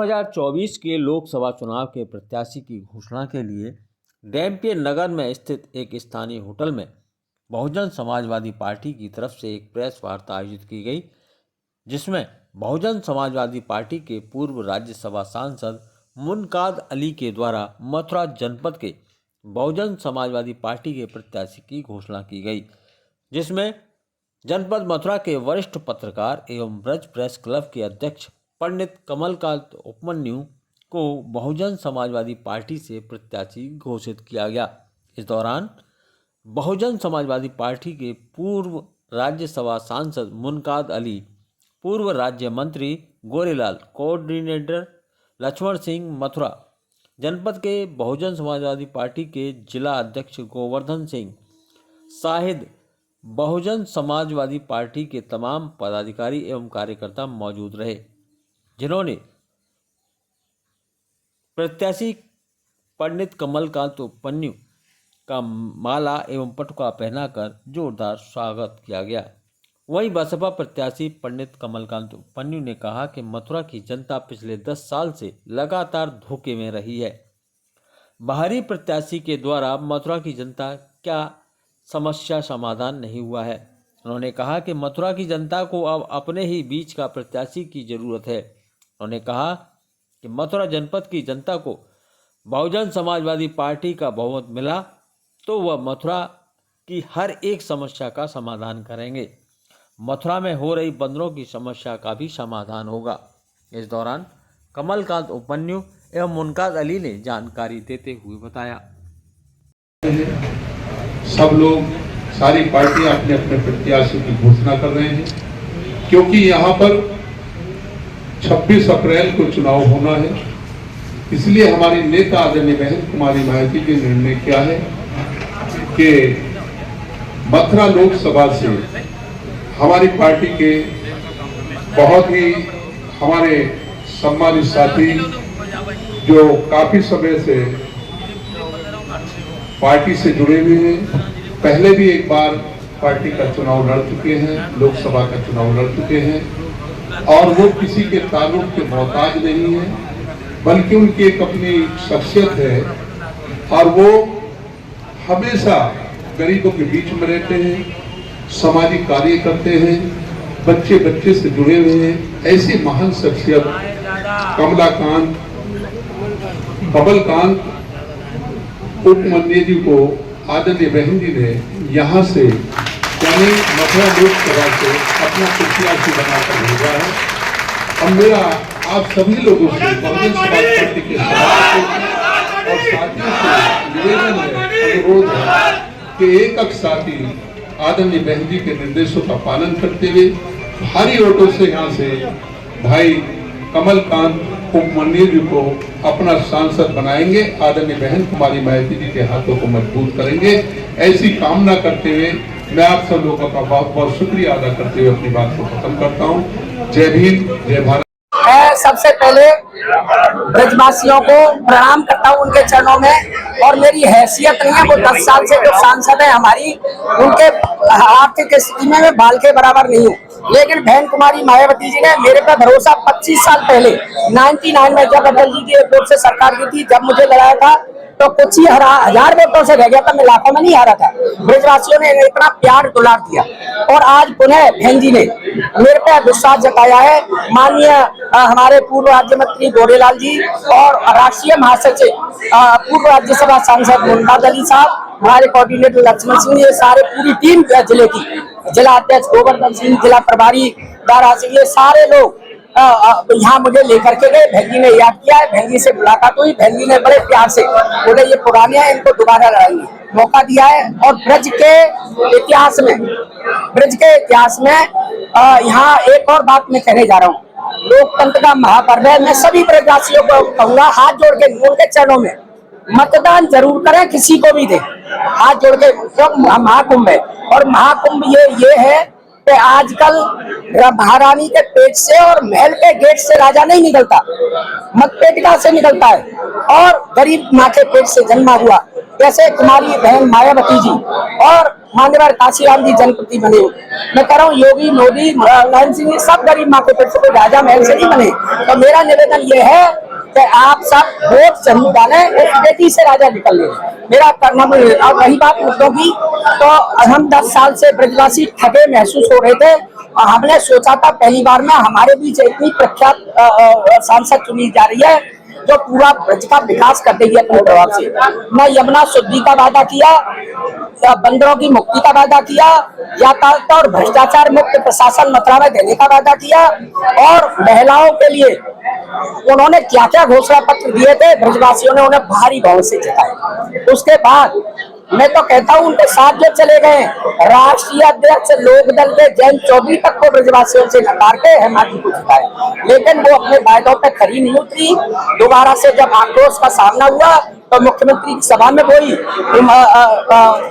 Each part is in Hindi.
2024 के लोकसभा चुनाव के प्रत्याशी की घोषणा के लिए डैम्पियर नगर में स्थित एक स्थानीय होटल में बहुजन समाजवादी पार्टी की तरफ से एक प्रेस वार्ता आयोजित की गई, जिसमें बहुजन समाजवादी पार्टी के पूर्व राज्यसभा सांसद मुनकाद अली के द्वारा मथुरा जनपद के बहुजन समाजवादी पार्टी के प्रत्याशी की घोषणा की गई, जिसमें जनपद मथुरा के वरिष्ठ पत्रकार एवं ब्रज प्रेस क्लब के अध्यक्ष पंडित कमलकांत उपमन्यु को बहुजन समाजवादी पार्टी से प्रत्याशी घोषित किया गया। इस दौरान बहुजन समाजवादी पार्टी के पूर्व राज्यसभा सांसद मुनकाद अली, पूर्व राज्य मंत्री गोरेलाल, कोऑर्डिनेटर लक्ष्मण सिंह मथुरा, जनपद के बहुजन समाजवादी पार्टी के जिला अध्यक्ष गोवर्धन सिंह, शाहिद, बहुजन समाजवादी पार्टी के तमाम पदाधिकारी एवं कार्यकर्ता मौजूद रहे, जिन्होंने प्रत्याशी पंडित कमलकांत उपमन्यु का माला एवं पटुका पहनाकर जोरदार स्वागत किया गया। वहीं बसपा प्रत्याशी पंडित कमलकांत उपमन्यु ने कहा कि मथुरा की जनता पिछले 10 साल से लगातार धोखे में रही है। बाहरी प्रत्याशी के द्वारा मथुरा की जनता क्या समस्या समाधान नहीं हुआ है। उन्होंने कहा कि मथुरा की जनता को अब अपने ही बीच का प्रत्याशी की जरूरत है। उन्होंने कहा कि मथुरा जनपद की जनता को बहुजन समाजवादी पार्टी का बहुमत मिला तो वह मथुरा की हर एक समस्या का समाधान करेंगे। मथुरा में हो रही बंदरों की समस्या का भी समाधान होगा। इस दौरान कमलकांत उपमन्यु एवं मुनकाद अली ने जानकारी देते हुए बताया। सब लोग, सारी पार्टियां अपने अपने प्रत्याशियों की घोषणा कर रहे हैं, क्योंकि यहाँ पर 26 अप्रैल को चुनाव होना है। इसलिए हमारी नेता आदरणीय बहन कुमारी मायावती जी ने निर्णय किया है कि मथुरा लोकसभा से हमारी पार्टी के बहुत ही हमारे सम्मानित साथी जो काफी समय से पार्टी से जुड़े हुए हैं, पहले भी एक बार पार्टी का चुनाव लड़ चुके हैं, लोकसभा का चुनाव लड़ चुके हैं, और वो किसी के ताल्लुक के मोहताज नहीं है, बल्कि उनकी एक अपनी शख्सियत है और वो हमेशा गरीबों के बीच में रहते हैं, सामाजिक कार्य करते हैं, बच्चे बच्चे से जुड़े हुए हैं। ऐसी महान शख्सियत कमलकांत उपमन्यु जी को आदरणीय बहन जी ने यहाँ से यानी मथुरा लोकसभा से अपना प्रत्याशी बनाकर भेजा है। और मेरा आप सभी लोगों से बहुजन समाज पार्टी के और साथियों से निवेदन है, अनुरोध है कि एक साथी आदरणीय बहन जी के निर्देशों का पालन करते हुए भारी वोटों से यहाँ से भाई कमलकांत उपमन्यु जी को अपना सांसद बनाएंगे, आदरणीय बहन कुमारी मायावती जी के हाथों को मजबूत करेंगे। ऐसी कामना करते हुए मैं आप सब लोगों का बहुत बहुत शुक्रिया अदा करते हुए अपनी बात को खत्म करता हूँ। जय भीम, जय भारत। मैं सबसे पहले ब्रजवासियों को प्रणाम करता हूँ उनके चरणों में, और मेरी हैसियत नहीं है, वो 10 साल से जो सांसद है हमारी, उनके आर्थिक स्थिति में मैं बाल के बराबर नहीं हूँ, लेकिन बहन कुमारी मायावती जी ने मेरे पर भरोसा 25 साल पहले 99 में जब अटल जी की रिपोर्ट से सरकार की थी, जब मुझे लड़ाया था तो कुछ ही 1000 वोटों से रह गया था, मैं लाखों में नहीं हारा था। ब्रजवासियों ने इतना प्यार दुलार दिया, और आज पुनः बहन जी ने मेरे पे विश्वास जताया है। माननीय हमारे पूर्व राज्य मंत्री गोरेलाल जी और राष्ट्रीय महासचिव पूर्व राज्यसभा सांसद मुनकाद अली साहब, हमारे कोऑर्डिनेटर लक्ष्मण सिंह, ये सारे पूरी टीम जिले की, जिला अध्यक्ष गोवर्धन सिंह, जिला प्रभारी दारा सिंह, ये सारे लोग यहाँ मुझे लेकर के गए। बहन जी ने याद किया है, बहन जी से मुलाकात हुई, बहन जी ने बड़े प्यार से बोले ये पुराने हैं, इनको दोबारा लड़ाएंगे, मौका दिया है। और ब्रज के इतिहास में यहाँ एक और बात मैं कहने जा रहा हूँ, लोकतंत्र का महापर्व है। मैं सभी ब्रजवासियों को कहूंगा, हाथ जोड़ के उनके चरणों में मतदान जरूर करें, किसी को भी दे, हाथ जोड़ के। महाकुंभ है, और महाकुंभ ये है कि आजकल महारानी के पेट से और महल के गेट से राजा नहीं निकलता, मतपेटिका से निकलता है, और गरीब माँ के पेट से जन्मा हुआ, जैसे कुमारी बहन मायावती जी और मान्यवर काशीराम जी जनप्रति बने। मैं कह रहा हूँ योगी मोदी लालन सिंह सब गरीब माँ के पेट से कोई राजा महल से नहीं बने। तो मेरा निवेदन ये है कि आप सब वोट जरूर डालें, उस बेटी से राजा निकल ले। मेरा करना भी। अब रही बात मुद्दों की, तो हम 10 साल से ब्रजवासी ठगे महसूस हो रहे थे और हमने सोचा था पहली बार में हमारे बीच इतनी प्रख्यात सांसद चुनी जा रही है जो पूरा ब्रज का विकास कर देगी अपने प्रभाव से। मैं यमुना शुद्धि का वादा किया, बंदरों की मुक्ति का वादा किया, यातायात और भ्रष्टाचार मुक्त प्रशासन मथुरा में देने का वादा किया, और महिलाओं के लिए उन्होंने क्या क्या घोषणा पत्र दिए थे ब्रजवासियों ने उन्हें भारी भाव से जिताया। उसके बाद मैं तो कहता हूँ उनके साथ जो चले गए राष्ट्रीय अध्यक्ष लोकदल के जयंत चौधरी तक को ब्रजवासियों से नकार के हेमा जी को जिताए, लेकिन वो अपने वायदों पे खरी नहीं उतरी। दोबारा से जब आक्रोश का सामना हुआ तो मुख्यमंत्री की सभा में बोली,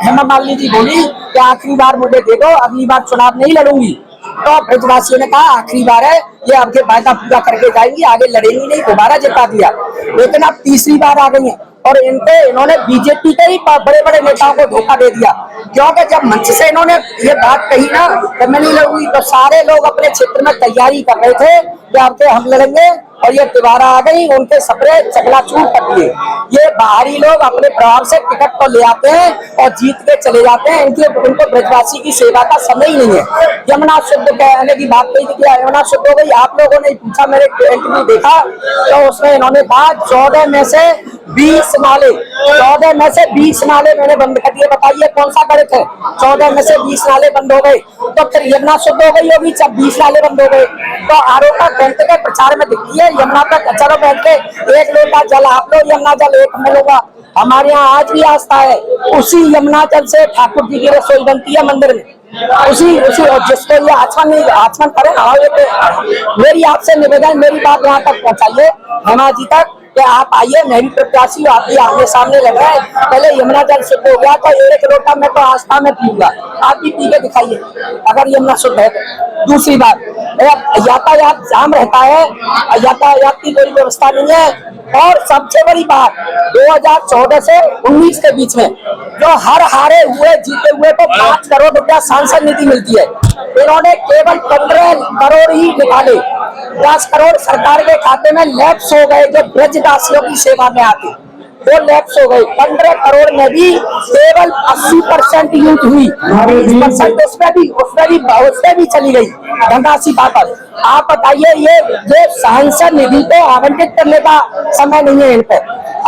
हेमा मालिनी जी बोली कि आखिरी बार मुझे दे दो, अगली बार चुनाव नहीं लड़ूंगी। तो ब्रजवासियों ने कहा आखिरी बार है, ये आपके वायदा पूरा करके जाएंगी, आगे लड़ेंगी नहीं, दोबारा जिता दिया। लेकिन अब तीसरी बार आ गई है और इन्होंने बीजेपी के ही बड़े बड़े नेताओं को धोखा दे दिया, क्योंकि जब मंच से इन्होंने ये बात कही ना कि मैं नहीं लड़ूंगी, तो सारे लोग अपने क्षेत्र में तैयारी कर रहे थे कि आपके हम लड़ेंगे, और ये दोबारा आ गई, उनके सपने चकनाचूर कर दिए। ये बाहरी लोग अपने प्रभाव से टिकट को ले आते हैं और जीत के चले जाते हैं। उनको ब्रजवासी की सेवा का समय ही नहीं है। यमुना शुद्ध कहने की बात कही थी कि यमुना शुद्ध हो गई, आप लोगों ने पूछा, मेरे इंटरव्यू देखा तो उसमें इन्होंने कहा 14 में से 20 नाले, 14 में से 20 नाले मैंने बंद कर दिए। बताइए कौन सा गणित है? 14 में से 20 नाले बंद हो गए तो फिर यमुना शुद्ध हो गई होगी जब 20 नाले बंद हो गए। तो आरोप घंटे के प्रचार में दिखती है यमुना तक चलो बैठ के एक लोटा जल आप लो, यमुना जल एक मिलेगा। हमारे यहाँ आज भी आस्था है, उसी यमुना जल से ठाकुर जी की रसोई बनती है मंदिर में, उसी और जिसको ये आचमन करे ना। मेरी आपसे निवेदन, मेरी बात यहाँ तक पहुँचाइए हेमा जी तक कि आप आइए, मैं भी प्रत्याशी आप भी आमने सामने लग रहे हैं। पहले यमुना जल शुद्ध हो गया तो एक लोटा मैं तो आस्था में पीऊंगा, आप भी पी के दिखाइए अगर यमुना शुद्ध है तो। दूसरी बात, यातायात जाम रहता है, यातायात की कोई व्यवस्था नहीं है। और सबसे बड़ी बात 2014 से 19 के बीच में जो हर हारे हुए जीते हुए को 5 करोड़ रुपया सांसद निधि मिलती है, इन्होंने केवल 15 करोड़ ही निकाले। 10 करोड़ सरकार के खाते में लैप्स हो गए जो ब्रजवासियों की सेवा में आते, वो लैप्स हो गए। 15 करोड़ में भी केवल 80% यूज हुई, 20% उसमें भी चली गई धनराशि वापस। आप बताइए ये सांसद निधि को आवंटित करने का समय नहीं है, इन पे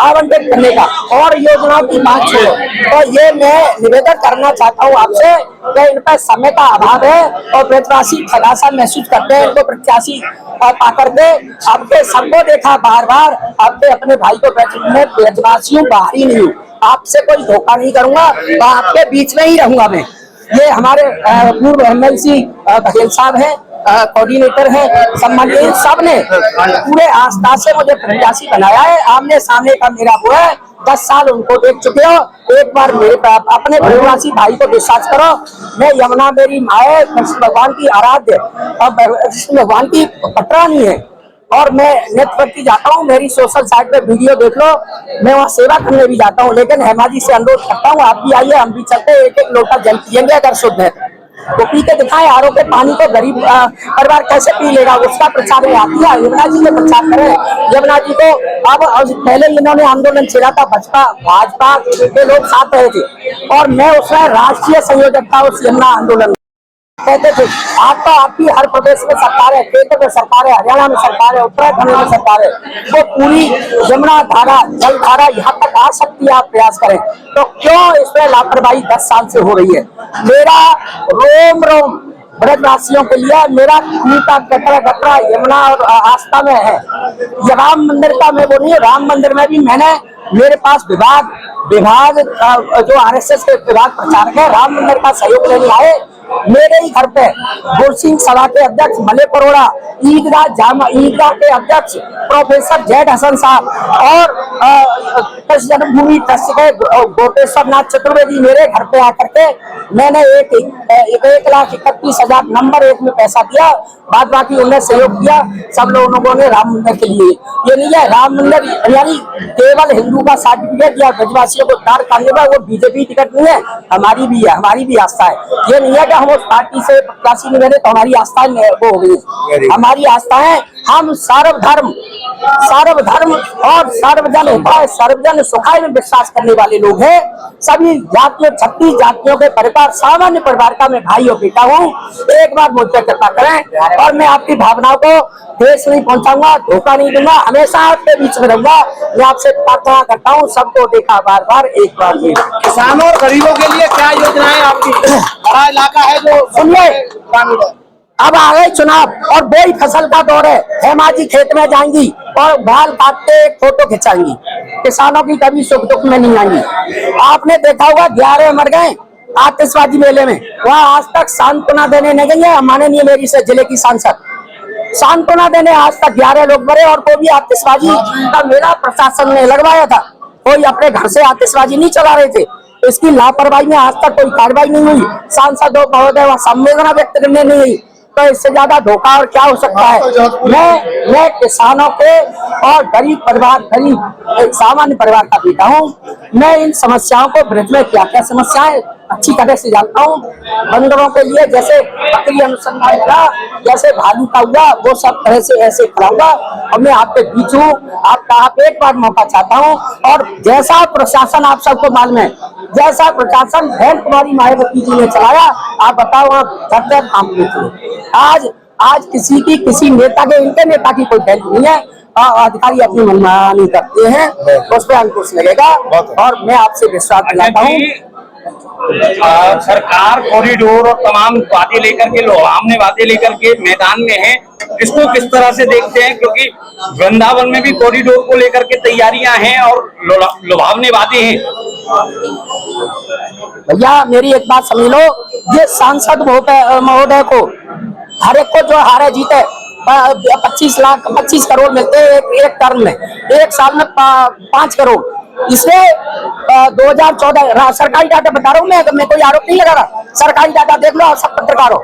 आवंटित करने का। और योजनाओं की बात छोड़ो, तो ये मैं निवेदन करना चाहता हूँ आपसे कि इन पर समय का अभाव है और ब्रजवासी खलासा महसूस करते हैं। इनको प्रत्याशी आकर के आपके सबको देखा बार बार, आपके अपने भाई को ब्रजवासियों बाहरी नहीं हूँ, आपसे कोई धोखा नहीं करूंगा, तो आपके बीच में ही रहूंगा मैं। ये हमारे पूर्व MLC बघेल साहब हैं, कोऑर्डिनेटर है, सम्मानित सब ने पूरे आस्था से मुझे प्रत्याशी बनाया है। आमने सामने का मेरा वो है, 10 साल उनको देख चुके हो, एक बार मेरे अपने ब्रजवासी भाई को विश्वास करो। मैं यमुना मेरी माँ है, कृष्ण भगवान की आराध्य और कृष्ण भगवान की पटरानी है, और मैं नेतृत्व जाता हूँ। मेरी सोशल साइट पे वीडियो देख लो, मैं वहाँ सेवा करने भी जाता हूँ। लेकिन हेमा जी से अनुरोध करता हूँ आप भी आइए, हम भी चलते, एक एक लोटा जल पियेंगे अगर शुद्ध है तो पी के दिखाए। आरओ के पानी को गरीब परिवार कैसे पी लेगा, उसका प्रचार में आती है। यमुना जी ने प्रचार करें, यमुना जी को अब पहले इन्होंने आंदोलन छेड़ा था, भाजपा के लोग साथ रहे थे और मैं उसमें राष्ट्रीय संयोजक था उस यमुना आंदोलन। कहते थे आपकी हर प्रदेश में सरकार है, केंद्र में सरकार है, हरियाणा में सरकार है, उत्तराखंड में सरकार है, तो पूरी यमुना धारा जल धारा यहाँ तक आ सकती है, आप प्रयास करें, तो क्यों इसमें लापरवाही 10 साल से हो रही है। मेरा रोम रोम ब्रजवासियों के लिए, मेरा खूटा कतरा यमुना और आस्था में है। ये राम मंदिर का मैं वो नहीं, राम मंदिर में भी मैंने, मेरे पास विभाग जो RSS के विभाग प्रचारक है, राम मंदिर का सहयोग लेने आए। मेरे ही घर पे गुरसिंह सभा के अध्यक्ष मले परोड़ा, ईदगाह के अध्यक्ष प्रोफेसर जैद हसन साहब और कृष्ण जन्मभूमि ट्रस्ट के गोपेश्वर नाथ चतुर्वेदी मेरे घर पे आकर के मैंने 1,31,000 नंबर 1 में पैसा दिया, बाद बाकी उन्हें सहयोग किया सब लोगों ने राम मंदिर के लिए। ये नहीं है राम मंदिर यानी केवल हिंदू का सर्टिफिकेट या ब्रजवासियों को दार करने का, वो बीजेपी टिकट नहीं है, हमारी भी है, हमारी भी आस्था है। ये नहीं है कि हम उस पार्टी से प्रत्याशी नहीं बने तो हमारी आस्था वो हो गई। हमारी आस्था है हम सर्वधर्म और सर्वजन हिताय सर्वजन सुखाय में विश्वास करने वाले लोग हैं। सभी जातियों 36 जातियों के परिवार सामान्य परिवार का मैं भाई और बेटा हूँ। एक बार मुझ पर कृपा करें और मैं आपकी भावनाओं को ठेस नहीं पहुंचाऊंगा, धोखा नहीं दूंगा, हमेशा आपके बीच में रहूंगा। मैं आपसे प्रार्थना करता हूँ सबको देखा बार बार एक बार भी। किसानों और गरीबों के लिए क्या योजनाएं आपकी? बड़ा इलाका है जो सुनिए, अब आ गए चुनाव और बोई फसल का दौर है। हेमा जी खेत में जाएंगी और बाल काटते फोटो खिंचाएंगी, किसानों की कभी सुख दुख में नहीं आएंगी। आपने देखा होगा 11 मर गए आतिशबाजी मेले में, वहाँ आज तक सांत्वना देने नहीं गई है। माननीय मेरी से जिले की सांसद सांत्वना देने आज तक 11 लोग मरे और वो भी आतिशबाजी का मेला प्रशासन ने लगवाया था। कोई अपने घर से आतिशबाजी नहीं चला रहे थे। इसकी लापरवाही में आज तक कोई कार्रवाई नहीं हुई। सांसद महोदय वहाँ संवेदना व्यक्त करने नहीं हुई, तो इससे ज्यादा धोखा और क्या हो सकता है। मैं किसानों के और गरीब परिवार एक सामान्य परिवार का बेटा हूँ। मैं इन समस्याओं को ब्रज में क्या क्या समस्याएं अच्छी तरह से जानता हूँ। बंदरों के लिए जैसे बकरी अनुसंधान का, जैसे भालू का हुआ, वो सब तरह से ऐसे कराऊंगा। और मैं आपके बीच हूँ, आप एक बार मौका चाहता हूँ। और जैसा प्रशासन आप सबको मालूम है, जैसा प्रशासन बहन कुमारी मायावती जी ने चलाया, आप बताओ आप करते काम करते। आज किसी नेता के, इनके नेता की कोई वैल्यू नहीं है। अधिकारी अपनी मनमानी करते हैं, उस पर अंकुश लगेगा। और मैं आपसे विश्वास दिलाता हूँ सरकार कॉरिडोर और तमाम वादे लेकर के हमने वादे लेकर के मैदान में है, इसको किस तरह से देखते हैं? क्योंकि वृंदावन में भी कॉरिडोर को लेकर के तैयारियां हैं और लुभावने वादे हैं। भैया मेरी एक बात समझ लो, ये सांसद महोदय को हर एक को जो हारे जीते 25 करोड़ मिलते हैं एक टर्म में, एक साल में 5 करोड़। इसलिए 2014 सरकारी डाटा बता रहा हूँ मैं कोई आरोप नहीं लगा रहा, सरकारी डाटा देख लो सब पत्रकारों,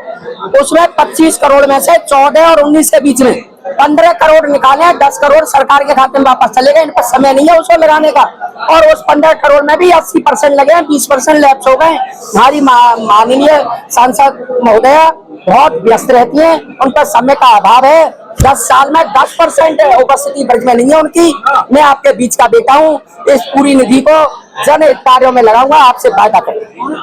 उसमें 25 करोड़ में से 14 और 19 के बीच में 15 करोड़ निकाले, 10 करोड़ सरकार के खाते में वापस चले गए। इन पर समय नहीं है उसको लगाने का। और उस 15 करोड़ में भी 80% लगे हैं, 20% लैप्स हो गए। हमारी माननीय सांसद महोदया बहुत व्यस्त रहती हैं, उनका समय का अभाव है। 10 साल में 10% उपस्थिति ब्रज में नहीं है उनकी। मैं आपके बीच का बेटा हूँ, इस पूरी निधि को जन हित कार्यों में लगाऊंगा, आपसे वादा करता हूँ।